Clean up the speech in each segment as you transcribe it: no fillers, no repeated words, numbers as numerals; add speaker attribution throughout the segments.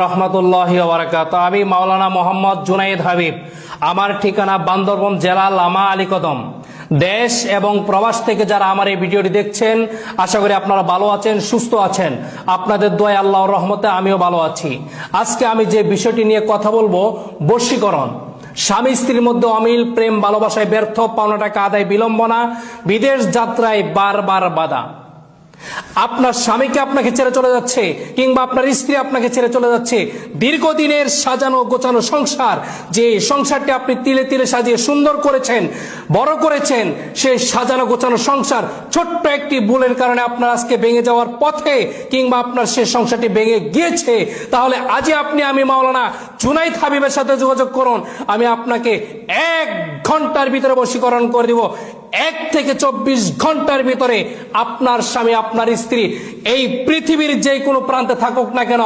Speaker 1: রহমতুল্লাহি ওয়া বারাকাতুহু। আমি মাওলানা মোহাম্মদ জুনাইদ হাবিব। আমার ঠিকানা বান্দরবান জেলা লামা আলী কদম। দেশ এবং প্রবাস থেকে যারা আমার এই ভিডিওটি দেখছেন, আশা করি আপনারা ভালো আছেন, সুস্থ আছেন। আপনাদের দোয়ায় আল্লাহর রহমতে আমিও ভালো আছি। আজকে আমি যে বিষয়টি নিয়ে কথা বলবো, বশীকরণ। স্বামী স্ত্রীর মধ্যে অমিল, প্রেম ভালোবাসায় ব্যর্থ, পাওনা টাকা আদায় বিলম্বনা, বিদেশ যাত্রায় বারবার বাধা। আপনার স্বামীকে আপনাকে ছেড়ে চলে যাচ্ছে, কিংবা আপনার স্ত্রী আপনাকে ছেড়ে চলে যাচ্ছে। দীর্ঘদিনের সাজানো গোছানো সংসার, যে সংসারটি আপনি তিলে তিলে সাজিয়ে সুন্দর করেছেন, বড় করেছেন, সেই সাজানো গোছানো সংসার ছোট্ট একটি ভুলের কারণে আপনার আজকে ভেঙে যাওয়ার পথে, কিংবা আপনার সেই সংসারটি ভেঙে গিয়েছে। তাহলে আজই আমি মাওলানা জুনাইদ হাবিবের সাথে যোগাযোগ করুন। আমি আপনাকে 1 ঘন্টার ভিতরে বশীকরণ করে দিব। 1 থেকে 24 ঘন্টার ভিতরে আপনার স্বামী, আপনার স্ত্রী এই পৃথিবীর যে কোনো প্রান্তে থাকুক না কেন,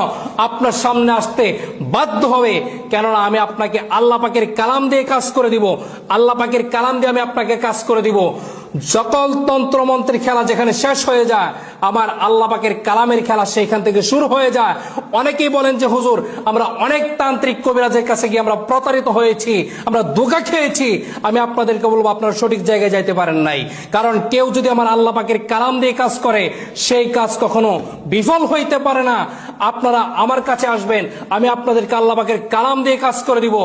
Speaker 1: আপনার সামনে আসতে বাধ্য হবে। কেননা আমি আপনাকে আল্লাহ পাকের কালাম দিয়ে কাজ করে দিব। আল্লাহ পাকের কালাম দিয়ে আমি আপনাকে কাজ করে দিব। সকল তন্ত্র মন্ত্রের খেলা যেখানে শেষ হয়ে যায়, আমার আল্লাহ পাকের কালামের খেলা সেইখান থেকে শুরু হয়ে যায়। অনেকেই বলেন যে হুজুর, আমরা অনেক তান্ত্রিক কবিরাজের কাছে গিয়ে আমরা প্রতারিত হয়েছি, আমরা ধোঁকা খেয়েছি। আমি আপনাদেরকে বলবো, আপনারা সঠিক জায়গায় যাইতে পারেন নাই। কারণ কেউ যদি আমার আল্লাহ পাকের কালাম দিয়ে কাজ করে, সেই কাজ কখনো বিফল হইতে পারে না। আপনারা আমার কাছে আসবেন, আমি আপনাদেরকে আল্লাহ পাকের কালাম দিয়ে কাজ করে দিব।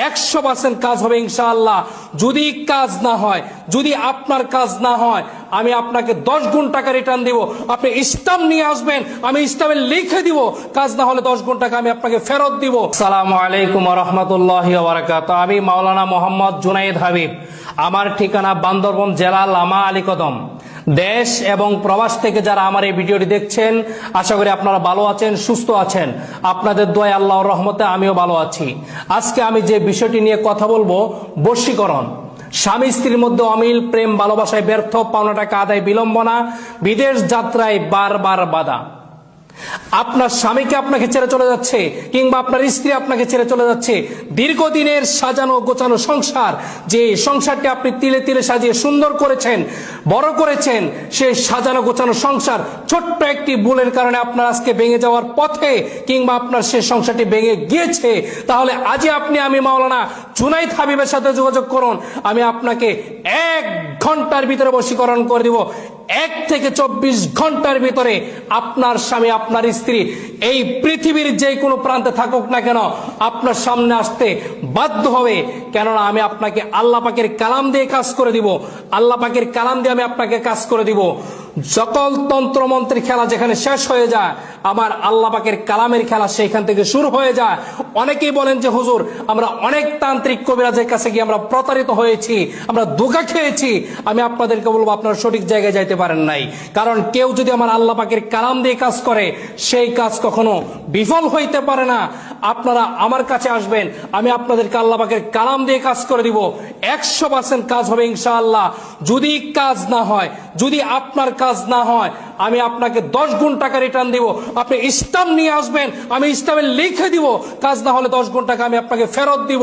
Speaker 1: 100% কাজ হবে ইনশাআল্লাহ। যদি কাজ না হয়, যদি আপনার কাজ না হয়, আমি আপনাকে 10 গুণ টাকা রিটার্ন দিব। আপনি স্টাম্প নিয়ে আসবেন, আমি স্টাম্পে লিখে দিব। কাজ না হলে 10 গুণ টাকা আমি আপনাকে ফেরত দিব। আসসালামু আলাইকুম ওয়া রাহমাতুল্লাহি ওয়া বারাকাতুহু। আমি মাওলানা মোহাম্মদ জুনাইদ হাবিব। আমার ঠিকানা বান্দরবান জেলা লামা আলী কদম। দেশ এবং প্রবাস থেকে যারা আমার এই ভিডিওটি দেখছেন, আশা করি আপনারা ভালো আছেন, সুস্থ আছেন। আপনাদের দোয়ায় আল্লাহর রহমতে আমিও ভালো আছি। আজকে আমি যে বিষয়টি নিয়ে কথা বলবো, বশীকরণ। স্বামী স্ত্রীর মধ্যে অমিল, প্রেম ভালোবাসায় ব্যর্থ, পাওনা টাকা আদায় বিলম্বনা, বিদেশ যাত্রায় বারবার বাধা। আপনার স্বামীকে আপনাকে ছেড়ে চলে যাচ্ছে, কিংবা আপনার স্ত্রী আপনাকে ছেড়ে চলে যাচ্ছে। দীর্ঘদিনের সাজানো গোছানো সংসার, যে সংসারটি আপনি তিলে তিলে সাজিয়ে সুন্দর করেছেন, বড় করেছেন, সেই সাজানো গোছানো সংসার ছোট্ট একটি ভুলের কারণে আপনার আজকে ভেঙে যাওয়ার পথে, কিংবা আপনার সেই সংসারটি ভেঙে গিয়েছে। তাহলে আজই আমি মাওলানা জুনাইদ হাবিবের সাথে যোগাযোগ করুন। আমি আপনাকে 1 ঘন্টার ভিতরে বশীকরণ করে দিব। 1 থেকে 24 ঘন্টার ভিতরে আপনার স্বামী, আপনার স্ত্রী এই পৃথিবীর যে কোনো প্রান্তে থাকুক না কেন, আপনার সামনে আসতে বাধ্য হবে। কেননা আমি আপনাকে আল্লাহ পাকের কালাম দিয়ে কাজ করে দিব। আল্লাহ পাকের কালাম দিয়ে আমি আপনাকে কাজ করে দিব। সকল তন্ত্র মন্ত্রের খেলা যেখানে শেষ হয়ে যায়, আমার আল্লাহ পাকের কালামের খেলা সেইখান থেকে শুরু হয়ে যায়। অনেকেই বলেন যে হুজুর, আমরা অনেক তান্ত্রিক কবিরাজের কাছে গিয়ে আমরা প্রতারিত হয়েছি, আমরা ধোঁকা খেয়েছি। আমি আপনাদেরকে বলবো, আপনারা সঠিক জায়গায় যাইতে পারেন নাই। কারণ কেউ যদি আমার আল্লাহ পাকের কালাম দিয়ে কাজ করে, সেই কাজ কখনো বিফল হইতে পারে না। আপনারা আমার কাছে আসবেন, আমি আপনাদেরকে আল্লাহ পাকের কালাম দিয়ে কাজ করে দিব। 100% কাজ হবে ইনশাআল্লাহ। যদি কাজ না হয়, যদি আপনার কাজ না হয়, আমি আপনাকে 10 গুণ টাকা রিটার্ন দিব। আপনি স্টাম্প নিয়ে আসবেন, আমি স্টাম্পে লিখে দিব। কাজ না হলে 10 গুণ টাকা আমি আপনাকে ফেরত দিব।